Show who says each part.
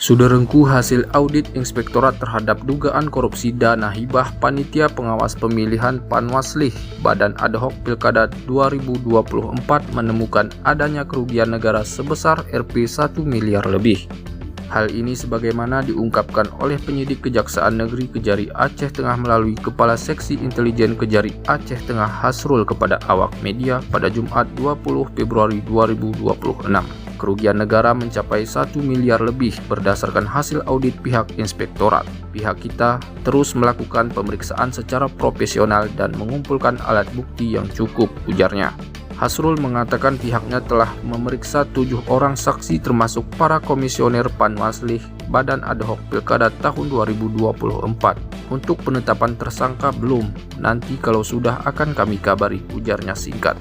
Speaker 1: Suderengku hasil audit Inspektorat terhadap dugaan korupsi dana hibah Panitia Pengawas Pemilihan Panwaslih Badan Ad Hoc Pilkada 2024 menemukan adanya kerugian negara sebesar Rp1 miliar lebih. Hal ini sebagaimana diungkapkan oleh penyidik Kejaksaan Negeri Kejari Aceh Tengah melalui Kepala Seksi Intelijen Kejari Aceh Tengah Hasrul kepada awak media pada Jumat 20 Februari 2026. Kerugian negara mencapai 1 miliar lebih berdasarkan hasil audit pihak inspektorat. Pihak kita terus melakukan pemeriksaan secara profesional dan mengumpulkan alat bukti yang cukup, ujarnya. Hasrul mengatakan pihaknya telah memeriksa 7 orang saksi termasuk para komisioner Panwaslih Badan Ad Hoc Pilkada tahun 2024. Untuk penetapan tersangka belum, nanti kalau sudah akan kami kabari, ujarnya singkat.